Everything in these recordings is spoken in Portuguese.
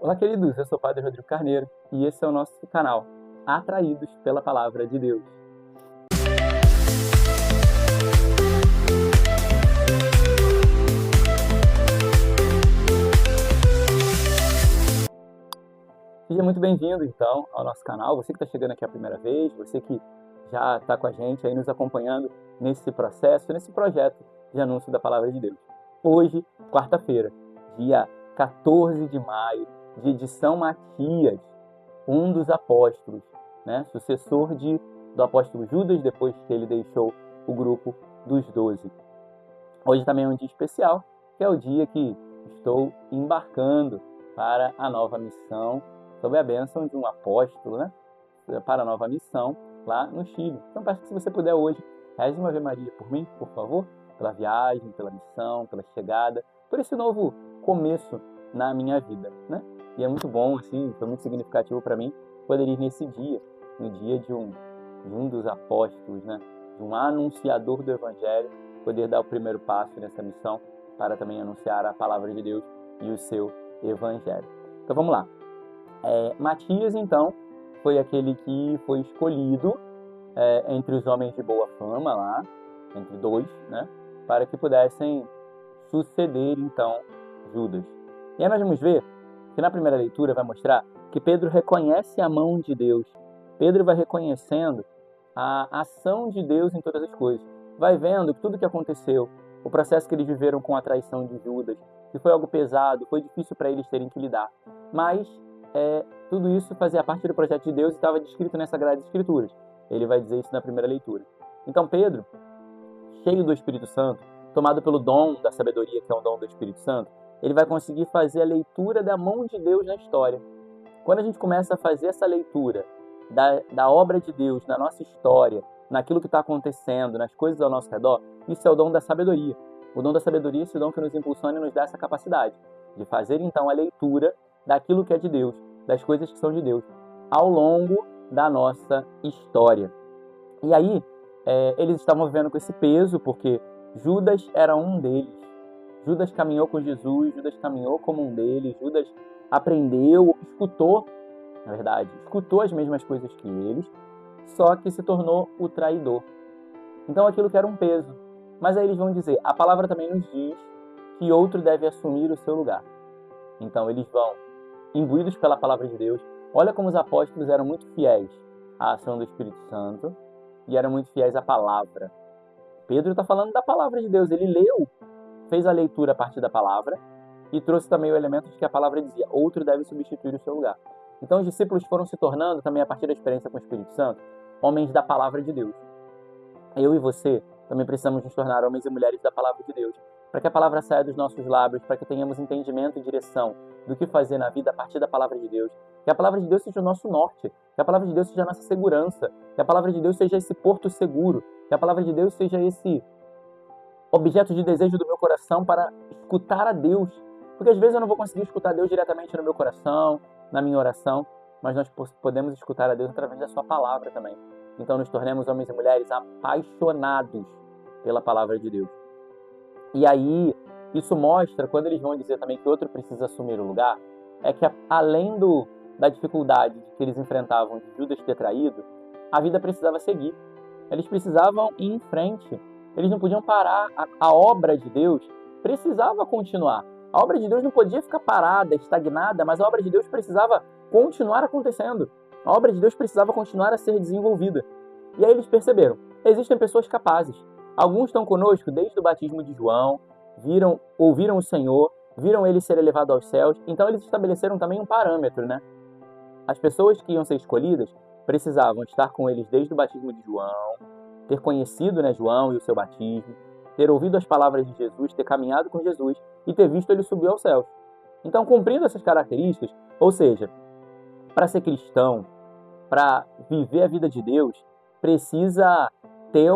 Olá, queridos, eu sou o Padre Rodrigo Carneiro e esse é o nosso canal Atraídos pela Palavra de Deus. Seja muito bem-vindo, então, ao nosso canal. Você que está chegando aqui a primeira vez, você que já está com a gente aí nos acompanhando nesse processo, nesse projeto de anúncio da Palavra de Deus. Hoje, quarta-feira, dia 14 de maio, dia de São Matias, um dos apóstolos, né? Sucessor do apóstolo Judas, depois que ele deixou o grupo dos 12. Hoje também é um dia especial, que é o dia que estou embarcando para a nova missão, sob a bênção de um apóstolo, né? Para a nova missão lá no Chile. Então peço que, se você puder hoje, reze uma Ave Maria por mim, por favor, pela viagem, pela missão, pela chegada, por esse novo começo na minha vida, né? E é muito bom, assim, foi muito significativo para mim poder ir nesse dia, no dia de um dos apóstolos, né? De um anunciador do Evangelho, poder dar o primeiro passo nessa missão para também anunciar a palavra de Deus e o seu Evangelho. Então vamos lá. Matias, então, foi aquele que foi escolhido entre os homens de boa fama lá, entre dois, né? Para que pudessem suceder, então, Judas. E aí nós vamos ver que na primeira leitura vai mostrar que Pedro reconhece a mão de Deus. Pedro vai reconhecendo a ação de Deus em todas as coisas. Vai vendo que tudo que aconteceu, o processo que eles viveram com a traição de Judas, que foi algo pesado, foi difícil para eles terem que lidar. Mas tudo isso fazia parte do projeto de Deus e estava descrito nas Sagradas Escrituras. Ele vai dizer isso na primeira leitura. Então Pedro, cheio do Espírito Santo, tomado pelo dom da sabedoria, que é um dom do Espírito Santo, ele vai conseguir fazer a leitura da mão de Deus na história. Quando a gente começa a fazer essa leitura da obra de Deus na nossa história, naquilo que está acontecendo, nas coisas ao nosso redor, isso é o dom da sabedoria. O dom da sabedoria é esse dom que nos impulsiona e nos dá essa capacidade de fazer, então, a leitura daquilo que é de Deus, das coisas que são de Deus, ao longo da nossa história. E aí, eles estavam vivendo com esse peso, porque Judas era um deles. Judas caminhou com Jesus, Judas caminhou como um deles, Judas aprendeu, escutou as mesmas coisas que eles, só que se tornou o traidor. Então aquilo que era um peso. Mas aí eles vão dizer, a palavra também nos diz que outro deve assumir o seu lugar. Então eles vão, imbuídos pela palavra de Deus. Olha como os apóstolos eram muito fiéis à ação do Espírito Santo e eram muito fiéis à palavra. Pedro está falando da palavra de Deus, ele leu, fez a leitura a partir da palavra e trouxe também o elemento de que a palavra dizia, outro deve substituir o seu lugar. Então os discípulos foram se tornando, também a partir da experiência com o Espírito Santo, homens da palavra de Deus. Eu e você também precisamos nos tornar homens e mulheres da palavra de Deus, para que a palavra saia dos nossos lábios, para que tenhamos entendimento e direção do que fazer na vida a partir da palavra de Deus. Que a palavra de Deus seja o nosso norte, que a palavra de Deus seja a nossa segurança, que a palavra de Deus seja esse porto seguro, que a palavra de Deus seja esse objeto de desejo do meu coração para escutar a Deus. Porque às vezes eu não vou conseguir escutar Deus diretamente no meu coração, na minha oração, mas nós podemos escutar a Deus através da sua palavra também. Então nos tornemos homens e mulheres apaixonados pela palavra de Deus. E aí, isso mostra, quando eles vão dizer também que outro precisa assumir o lugar, é que além da dificuldade que eles enfrentavam de Judas ter traído, a vida precisava seguir. Eles precisavam ir em frente. Eles não podiam parar. A obra de Deus precisava continuar. A obra de Deus não podia ficar parada, estagnada, mas a obra de Deus precisava continuar acontecendo. A obra de Deus precisava continuar a ser desenvolvida. E aí eles perceberam, existem pessoas capazes. Alguns estão conosco desde o batismo de João, ouviram o Senhor, viram ele ser elevado aos céus, então eles estabeleceram também um parâmetro, né? As pessoas que iam ser escolhidas precisavam estar com eles desde o batismo de João, ter conhecido, né, João e o seu batismo, ter ouvido as palavras de Jesus, ter caminhado com Jesus e ter visto ele subir aos céus. Então, cumprindo essas características, ou seja, para ser cristão, para viver a vida de Deus, precisa ter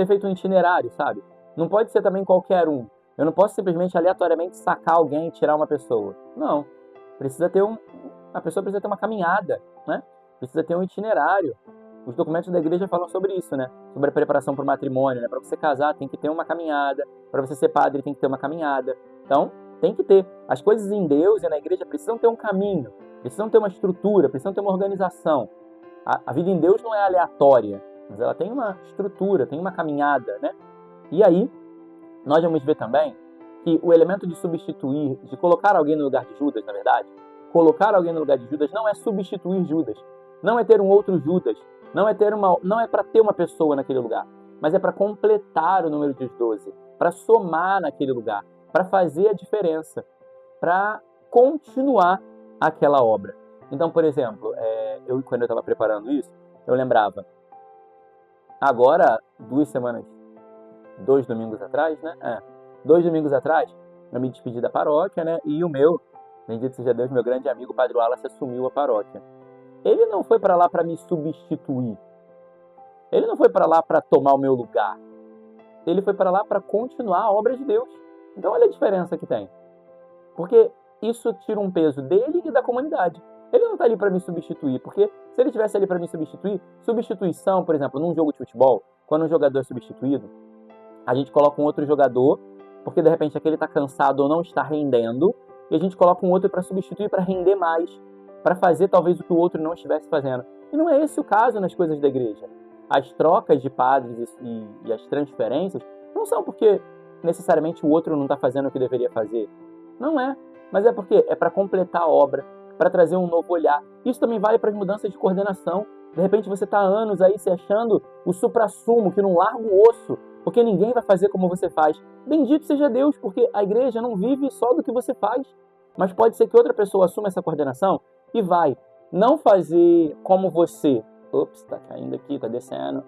feito um itinerário, sabe? Não pode ser também qualquer um. Eu não posso simplesmente aleatoriamente sacar alguém e tirar uma pessoa. Não. A pessoa precisa ter uma caminhada, né? Precisa ter um itinerário. Os documentos da igreja falam sobre isso, né? Sobre a preparação para o matrimônio, né? Para você casar tem que ter uma caminhada, para você ser padre tem que ter uma caminhada. Então, Tem que ter. As coisas em Deus e na igreja precisam ter um caminho, precisam ter uma estrutura, precisam ter uma organização. A vida em Deus não é aleatória, mas ela tem uma estrutura, tem uma caminhada, né? E aí, nós vamos ver também que o elemento de substituir, de colocar alguém no lugar de Judas, na verdade, colocar alguém no lugar de Judas não é substituir Judas, não é ter um outro Judas, não é para ter uma pessoa naquele lugar, mas é para completar o número dos 12, para somar naquele lugar, para fazer a diferença, para continuar aquela obra. Então, por exemplo, quando eu estava preparando isso, eu lembrava, agora, 2 domingos atrás, né? 2 domingos atrás, eu me despedi da paróquia, né? E o meu, bendito seja Deus, meu grande amigo, o Padre Wallace, assumiu a paróquia. Ele não foi para lá para me substituir. Ele não foi para lá para tomar o meu lugar. Ele foi para lá para continuar a obra de Deus. Então, olha a diferença que tem. Porque isso tira um peso dele e da comunidade. Ele não está ali para me substituir, porque se ele estivesse ali para me substituir, substituição, por exemplo, num jogo de futebol, quando um jogador é substituído, a gente coloca um outro jogador, porque de repente aquele está cansado ou não está rendendo, e a gente coloca um outro para substituir, para render mais, para fazer talvez o que o outro não estivesse fazendo. E não é esse o caso nas coisas da igreja. As trocas de padres e as transferências não são porque necessariamente o outro não está fazendo o que deveria fazer. Não é. Mas é porque é para completar a obra, para trazer um novo olhar. Isso também vale para as mudanças de coordenação. De repente você está há anos aí se achando o suprassumo, que não larga o osso, porque ninguém vai fazer como você faz. Bendito seja Deus, porque a igreja não vive só do que você faz. Mas pode ser que outra pessoa assuma essa coordenação e vai não fazer como você. Ops, tá caindo aqui, tá descendo.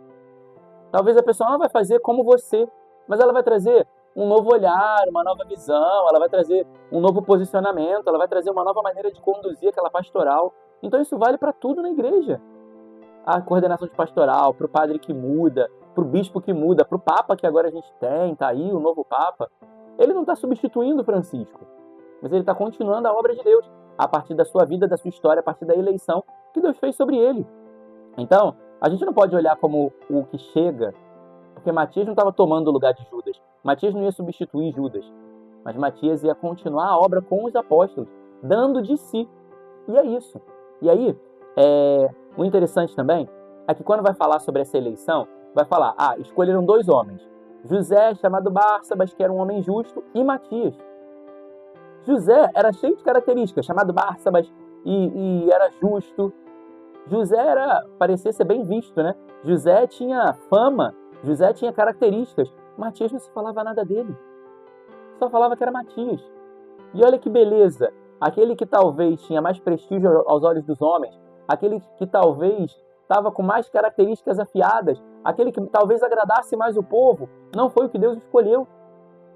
Talvez a pessoa não vai fazer como você, mas ela vai trazer um novo olhar, uma nova visão, ela vai trazer um novo posicionamento, ela vai trazer uma nova maneira de conduzir aquela pastoral. Então isso vale para tudo na igreja. A coordenação de pastoral, para o padre que muda, para o bispo que muda, para o papa que agora a gente tem, tá aí o novo papa. Ele não está substituindo Francisco, mas ele está continuando a obra de Deus, a partir da sua vida, da sua história, a partir da eleição que Deus fez sobre ele. Então, a gente não pode olhar como o que chega, porque Matias não estava tomando o lugar de Judas. Matias não ia substituir Judas, mas Matias ia continuar a obra com os apóstolos, dando de si. E é isso. E aí, o interessante também é que quando vai falar sobre essa eleição, vai falar, escolheram 2 homens. José, chamado Bársabas, que era um homem justo, e Matias. José era cheio de características, chamado Bársabas, e era justo. José parecia ser bem visto, né? José tinha fama, José tinha características. Matias não se falava nada dele. Só falava que era Matias. E olha que beleza. Aquele que talvez tinha mais prestígio aos olhos dos homens, aquele que talvez estava com mais características afiadas, aquele que talvez agradasse mais o povo, não foi o que Deus escolheu.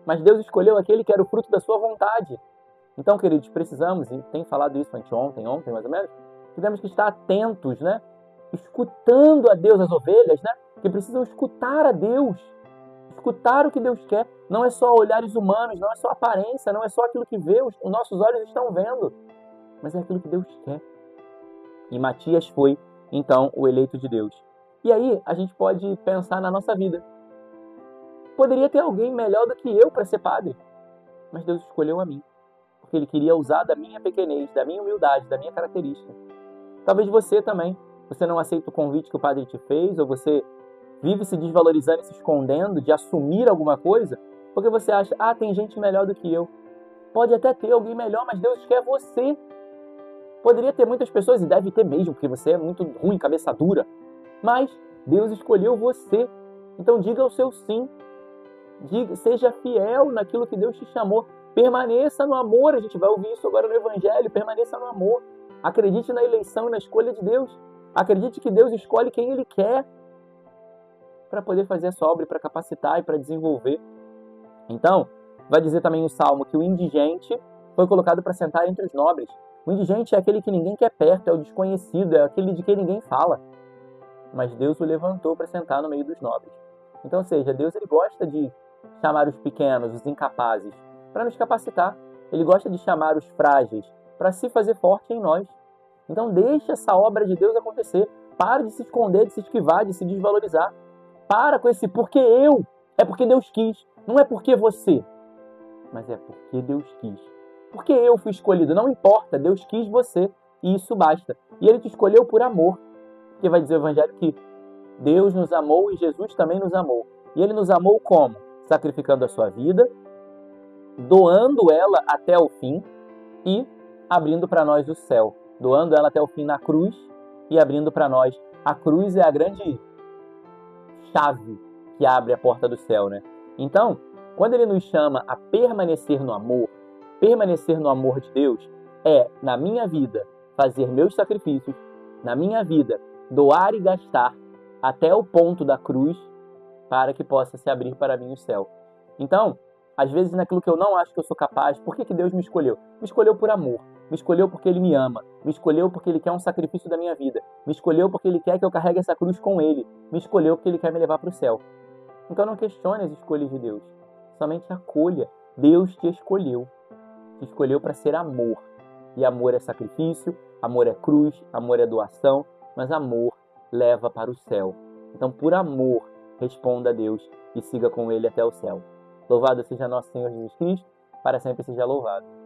Mas Deus escolheu aquele que era o fruto da sua vontade. Então, queridos, precisamos, e tem falado isso ontem mais ou menos, que temos que estar atentos, né? Escutando a Deus, as ovelhas, né? Que precisam escutar a Deus, escutar o que Deus quer. Não é só olhares humanos, não é só aparência, não é só aquilo que vê, os nossos olhos estão vendo, mas é aquilo que Deus quer. E Matias foi, então, o eleito de Deus. E aí, a gente pode pensar na nossa vida. Poderia ter alguém melhor do que eu para ser padre, mas Deus escolheu a mim, porque Ele queria usar da minha pequenez, da minha humildade, da minha característica. Talvez você também, você não aceita o convite que o padre te fez, ou você vive se desvalorizando e se escondendo de assumir alguma coisa, porque você acha, tem gente melhor do que eu. Pode até ter alguém melhor, mas Deus quer você. Poderia ter muitas pessoas, e deve ter mesmo, porque você é muito ruim, cabeça dura, mas Deus escolheu você. Então diga o seu sim. Seja fiel naquilo que Deus te chamou. Permaneça no amor, a gente vai ouvir isso agora no Evangelho, permaneça no amor. Acredite na eleição e na escolha de Deus. Acredite que Deus escolhe quem Ele quer para poder fazer essa obra, para capacitar e para desenvolver. Então, vai dizer também o Salmo que o indigente foi colocado para sentar entre os nobres. O indigente é aquele que ninguém quer perto, é o desconhecido, é aquele de quem ninguém fala. Mas Deus o levantou para sentar no meio dos nobres. Então, ou seja, Deus ele gosta de chamar os pequenos, os incapazes, para nos capacitar. Ele gosta de chamar os frágeis para se fazer forte em nós. Então deixe essa obra de Deus acontecer. Pare de se esconder, de se esquivar, de se desvalorizar. Para com esse porque eu. É porque Deus quis, não é porque você. mas é porque Deus quis. Porque eu fui escolhido, não importa, Deus quis você e isso basta. E Ele te escolheu por amor, porque vai dizer o Evangelho que Deus nos amou e Jesus também nos amou. E Ele nos amou como? Sacrificando a sua vida, doando ela até o fim e abrindo para nós o céu. Doando ela até o fim na cruz e abrindo para nós. A cruz é a grande chave que abre a porta do céu, né? Então, quando Ele nos chama a permanecer no amor de Deus é, na minha vida, fazer meus sacrifícios, na minha vida, doar e gastar até o ponto da cruz para que possa se abrir para mim o céu. Então, às vezes naquilo que eu não acho que eu sou capaz, por que Deus me escolheu? Me escolheu por amor, me escolheu porque Ele me ama, me escolheu porque Ele quer um sacrifício da minha vida, me escolheu porque Ele quer que eu carregue essa cruz com Ele, me escolheu porque Ele quer me levar para o céu. Então não questione as escolhas de Deus, somente acolha. Deus te escolheu para ser amor. E amor é sacrifício, amor é cruz, amor é doação, mas amor leva para o céu. Então, por amor, responda a Deus e siga com Ele até o céu. Louvado seja nosso Senhor Jesus Cristo, para sempre seja louvado.